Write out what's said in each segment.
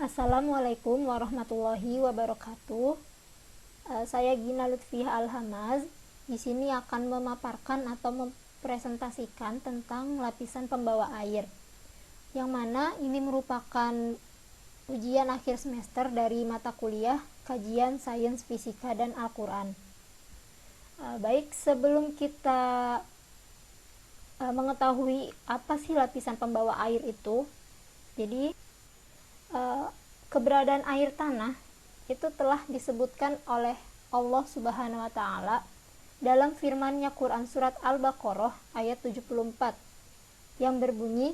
Assalamualaikum warahmatullahi wabarakatuh. Saya Gina Lutfiah Alhamaz. Di sini akan memaparkan atau mempresentasikan tentang lapisan pembawa air, yang mana ini merupakan ujian akhir semester dari mata kuliah Kajian Sains Fisika dan Al-Quran. Baik, sebelum kita mengetahui apa sih lapisan pembawa air itu, jadi keberadaan air tanah itu telah disebutkan oleh Allah Subhanahu wa taala dalam firman-Nya Quran surat Al-Baqarah ayat 74 yang berbunyi,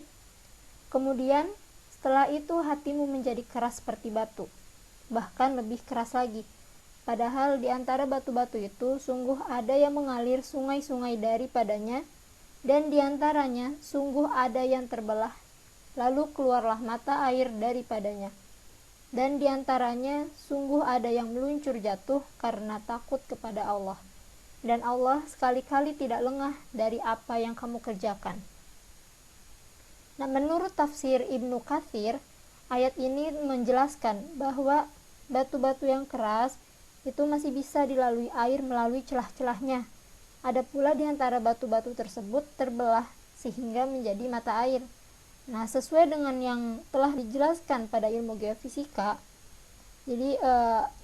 "Kemudian setelah itu hatimu menjadi keras seperti batu, bahkan lebih keras lagi. Padahal di antara batu-batu itu sungguh ada yang mengalir sungai-sungai daripadanya, dan di antaranya sungguh ada yang terbelah, lalu keluarlah mata air daripadanya. Dan di antaranya sungguh ada yang meluncur jatuh karena takut kepada Allah. Dan Allah sekali-kali tidak lengah dari apa yang kamu kerjakan." Nah, menurut tafsir Ibnu Katsir, ayat ini menjelaskan bahwa batu-batu yang keras itu masih bisa dilalui air melalui celah-celahnya. Ada pula di antara batu-batu tersebut terbelah sehingga menjadi mata air. Nah, sesuai dengan yang telah dijelaskan pada ilmu geofisika, jadi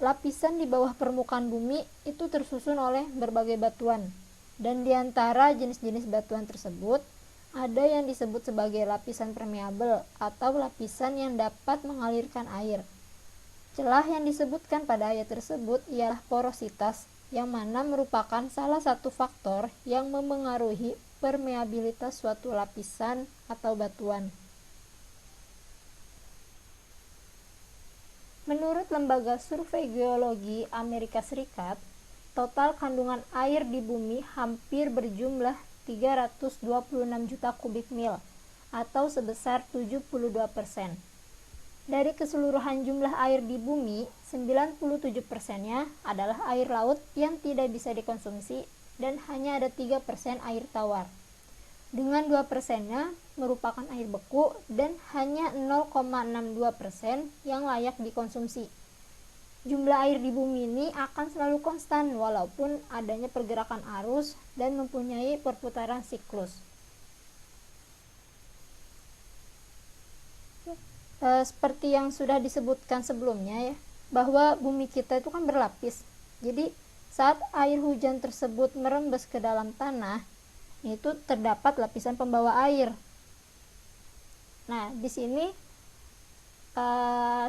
lapisan di bawah permukaan bumi itu tersusun oleh berbagai batuan, dan di antara jenis-jenis batuan tersebut ada yang disebut sebagai lapisan permeabel atau lapisan yang dapat mengalirkan air. Celah yang disebutkan pada ayat tersebut ialah porositas, yang mana merupakan salah satu faktor yang memengaruhi permeabilitas suatu lapisan atau batuan. Menurut Lembaga Survei Geologi Amerika Serikat, total kandungan air di bumi hampir berjumlah 326 juta kubik mil atau sebesar 72%. Dari keseluruhan jumlah air di bumi, 97%-nya adalah air laut yang tidak bisa dikonsumsi dan hanya ada 3% air tawar. Dengan 2%-nya merupakan air beku dan hanya 0,62% yang layak dikonsumsi. Jumlah air di bumi ini akan selalu konstan walaupun adanya pergerakan arus dan mempunyai perputaran siklus. Seperti yang sudah disebutkan sebelumnya ya, bahwa bumi kita itu kan berlapis. Jadi saat air hujan tersebut merembes ke dalam tanah, itu terdapat lapisan pembawa air. Nah, di sini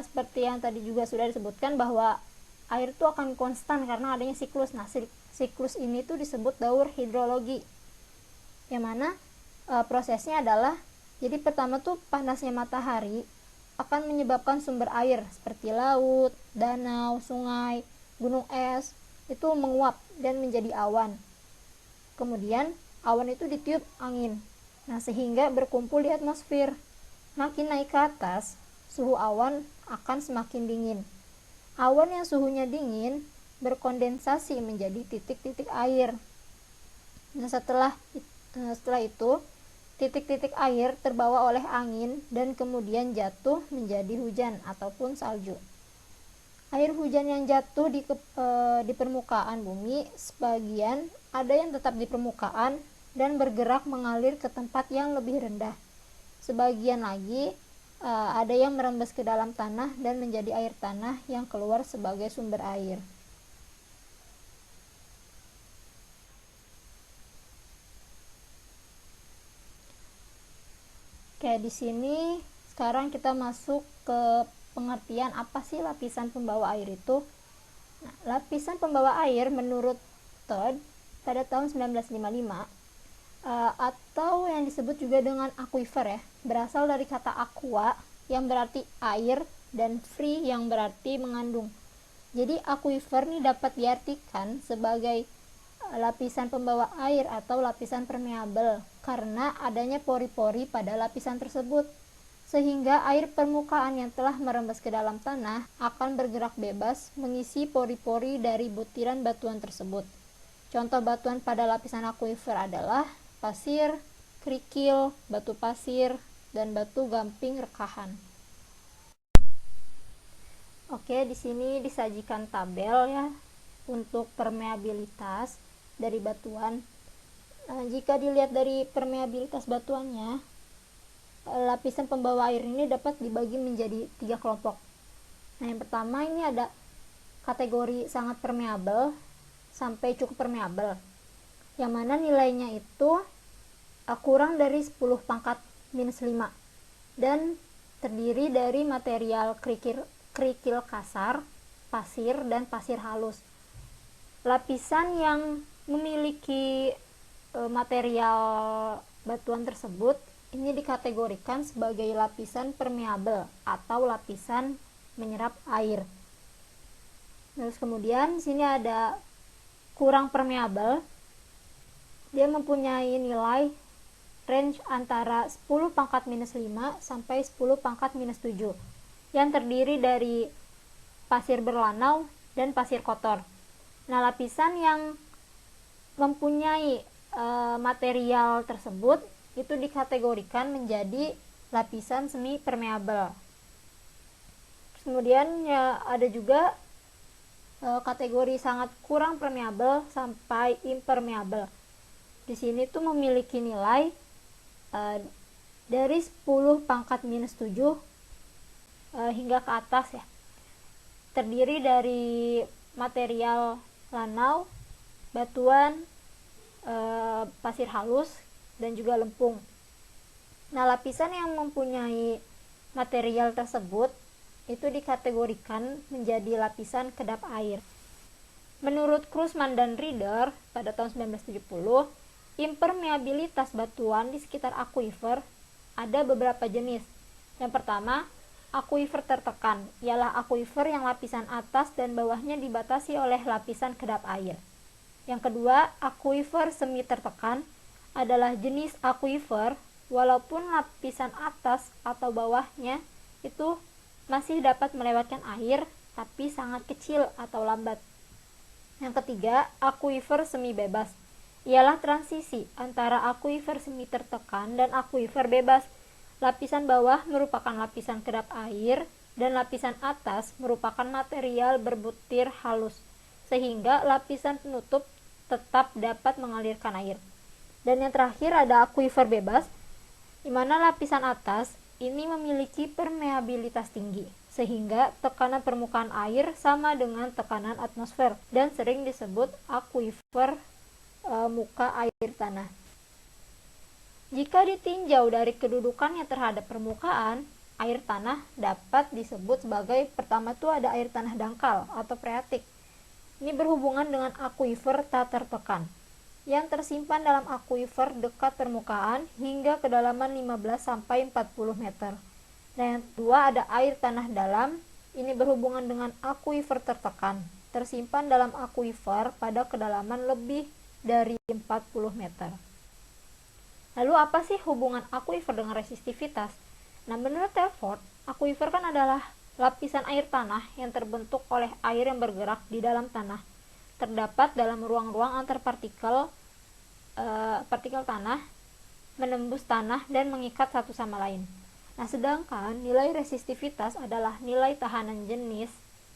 seperti yang tadi juga sudah disebutkan bahwa air itu akan konstan karena adanya siklus. Nah, siklus ini tuh disebut daur hidrologi, yang mana prosesnya adalah, jadi pertama tuh panasnya matahari akan menyebabkan sumber air seperti laut, danau, sungai, gunung es itu menguap dan menjadi awan. Kemudian awan itu ditiup angin, nah sehingga berkumpul di atmosfer. Makin naik ke atas, suhu awan akan semakin dingin. Awan yang suhunya dingin berkondensasi menjadi titik-titik air. Nah, setelah itu titik-titik air terbawa oleh angin dan kemudian jatuh menjadi hujan ataupun salju. Air hujan yang jatuh di permukaan bumi, sebagian ada yang tetap di permukaan dan bergerak mengalir ke tempat yang lebih rendah. Sebagian lagi ada yang merembes ke dalam tanah dan menjadi air tanah yang keluar sebagai sumber air. Oke, di sini sekarang kita masuk ke pengertian apa sih lapisan pembawa air itu. Nah, lapisan pembawa air menurut Todd pada tahun 1955 atau yang disebut juga dengan aquifer ya, berasal dari kata aqua yang berarti air dan free yang berarti mengandung. Jadi aquifer ini dapat diartikan sebagai lapisan pembawa air atau lapisan permeabel karena adanya pori-pori pada lapisan tersebut, sehingga air permukaan yang telah merembes ke dalam tanah akan bergerak bebas mengisi pori-pori dari butiran batuan tersebut. Contoh batuan pada lapisan aquifer adalah pasir, kerikil, batu pasir, dan batu gamping rekahan. Oke, di sini disajikan tabel ya untuk permeabilitas dari batuan. Nah, jika dilihat dari permeabilitas batuannya, lapisan pembawa air ini dapat dibagi menjadi 3 kelompok. Nah, yang pertama ini ada kategori sangat permeabel sampai cukup permeabel, yang mana nilainya itu kurang dari 10 pangkat minus 5 dan terdiri dari material kerikil kasar, pasir, dan pasir halus. Lapisan yang memiliki material batuan tersebut ini dikategorikan sebagai lapisan permeabel atau lapisan menyerap air. Terus kemudian di sini ada kurang permeabel. Dia mempunyai nilai range antara 10 pangkat minus 5 sampai 10 pangkat minus 7 yang terdiri dari pasir berlanau dan pasir kotor. Nah, lapisan yang mempunyai material tersebut itu dikategorikan menjadi lapisan semi permeabel. Kemudian ya ada juga kategori sangat kurang permeabel sampai impermeabel. Di sini tuh memiliki nilai dari 10 pangkat minus 7 hingga ke atas ya. Terdiri dari material lanau, batuan, pasir halus, dan juga lempung. Nah, lapisan yang mempunyai material tersebut itu dikategorikan menjadi lapisan kedap air. Menurut Krusman dan Rieder pada tahun 1970, impermeabilitas batuan di sekitar akuifer ada beberapa jenis. Yang pertama, akuifer tertekan, ialah akuifer yang lapisan atas dan bawahnya dibatasi oleh lapisan kedap air. Yang kedua, akuifer semi tertekan adalah jenis akuifer walaupun lapisan atas atau bawahnya itu masih dapat melewatkan air tapi sangat kecil atau lambat. Yang ketiga, akuifer semi bebas ialah transisi antara akuifer semi tertekan dan akuifer bebas. Lapisan bawah merupakan lapisan kedap air dan lapisan atas merupakan material berbutir halus, sehingga lapisan penutup tetap dapat mengalirkan air. Dan yang terakhir ada akuifer bebas, di mana lapisan atas ini memiliki permeabilitas tinggi, sehingga tekanan permukaan air sama dengan tekanan atmosfer dan sering disebut akuifer muka air tanah. Jika ditinjau dari kedudukannya terhadap permukaan, air tanah dapat disebut sebagai pertama itu ada air tanah dangkal atau freatik. Ini berhubungan dengan akuifer tak tertekan yang tersimpan dalam akuifer dekat permukaan hingga kedalaman 15 sampai 40 meter. Dan yang kedua ada air tanah dalam, ini berhubungan dengan akuifer tertekan, tersimpan dalam akuifer pada kedalaman lebih dari 40 meter. Lalu apa sih hubungan akuifer dengan resistivitas? Nah, menurut Telford, akuifer kan adalah lapisan air tanah yang terbentuk oleh air yang bergerak di dalam tanah. Terdapat dalam ruang-ruang antar partikel tanah, menembus tanah dan mengikat satu sama lain. Nah, sedangkan nilai resistivitas adalah nilai tahanan jenis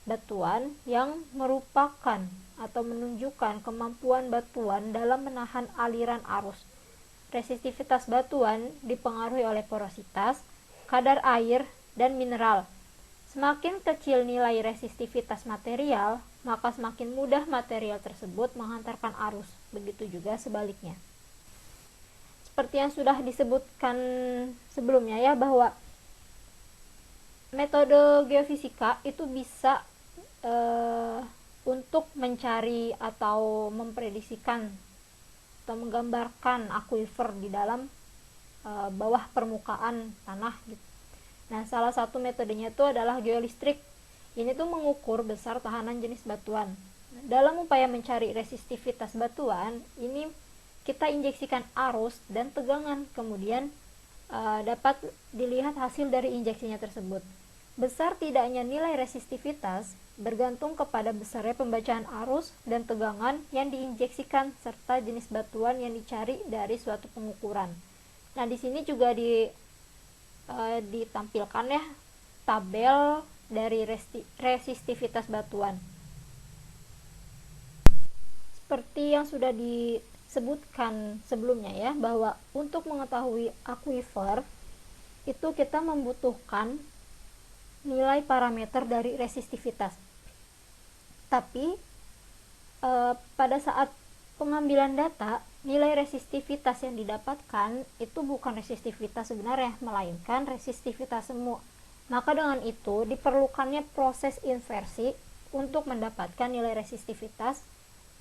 batuan yang merupakan atau menunjukkan kemampuan batuan dalam menahan aliran arus. Resistivitas batuan dipengaruhi oleh porositas, kadar air, dan mineral. Semakin kecil nilai resistivitas material, maka semakin mudah material tersebut menghantarkan arus. Begitu juga sebaliknya. Seperti yang sudah disebutkan sebelumnya ya, bahwa metode geofisika itu bisa untuk mencari atau memprediksikan atau menggambarkan akuifer di dalam bawah permukaan tanah gitu. Nah, salah satu metodenya itu adalah geolistrik. Ini tuh mengukur besar tahanan jenis batuan. Dalam upaya mencari resistivitas batuan, ini kita injeksikan arus dan tegangan, kemudian dapat dilihat hasil dari injeksinya tersebut. Besar tidaknya nilai resistivitas bergantung kepada besarnya pembacaan arus dan tegangan yang diinjeksikan serta jenis batuan yang dicari dari suatu pengukuran. Nah, di sini juga ditampilkan ya tabel dari resistivitas batuan. Seperti yang sudah disebutkan sebelumnya ya, bahwa untuk mengetahui akuifer itu kita membutuhkan nilai parameter dari resistivitas. Tapi pada saat pengambilan data, nilai resistivitas yang didapatkan itu bukan resistivitas sebenarnya, melainkan resistivitas semu. Maka dengan itu diperlukannya proses inversi untuk mendapatkan nilai resistivitas,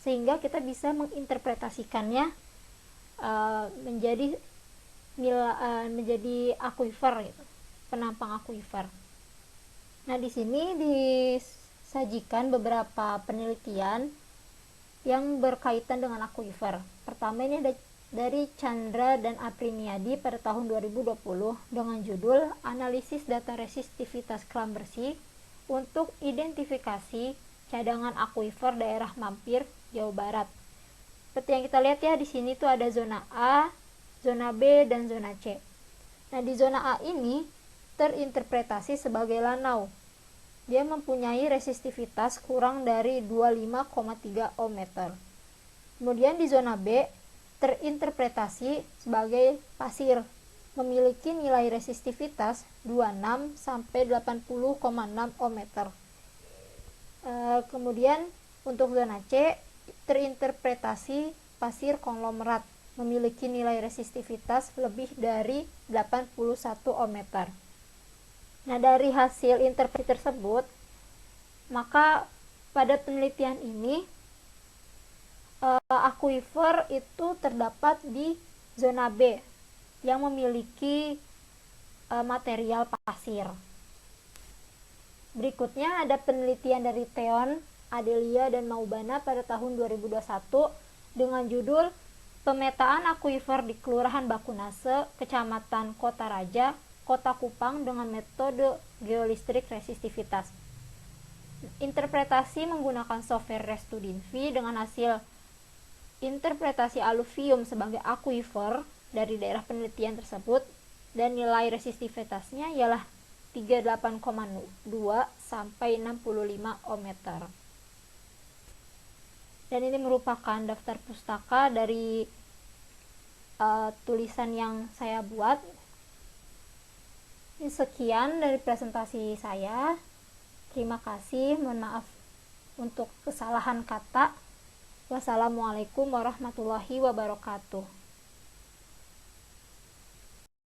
sehingga kita bisa menginterpretasikannya menjadi akuifer gitu, penampang akuifer. Nah, di sini disajikan beberapa penelitian yang berkaitan dengan akuifer. Pertama ini ada dari Chandra dan Apriniadi pada tahun 2020 dengan judul Analisis Data Resistivitas Kelam Bersih untuk Identifikasi Cadangan Akuifer Daerah Mampir, Jawa Barat. Seperti yang kita lihat ya, di sini tuh ada zona A, zona B, dan zona C. Nah, di zona A ini terinterpretasi sebagai lanau. Dia mempunyai resistivitas kurang dari 25,3 ohm meter. Kemudian di zona B terinterpretasi sebagai pasir, memiliki nilai resistivitas 26 sampai 80,6 ohm meter. Kemudian untuk zona C terinterpretasi pasir konglomerat, memiliki nilai resistivitas lebih dari 81 ohm meter. Nah, dari hasil interpretasi tersebut, maka pada penelitian ini akuifer itu terdapat di zona B yang memiliki material pasir. Berikutnya ada penelitian dari Theon, Adelia, dan Maubana pada tahun 2021 dengan judul Pemetaan Akuifer di Kelurahan Bakunase, Kecamatan Kota Raja, Kota Kupang dengan metode geolistrik resistivitas. Interpretasi menggunakan software Restudinvi dengan hasil interpretasi aluvium sebagai akuifer dari daerah penelitian tersebut, dan nilai resistivitasnya ialah 38,2 sampai 65 ohm meter. Dan ini merupakan daftar pustaka dari tulisan yang saya buat. Sekian dari presentasi saya. Terima kasih, mohon maaf untuk kesalahan kata. Wassalamualaikum warahmatullahi wabarakatuh.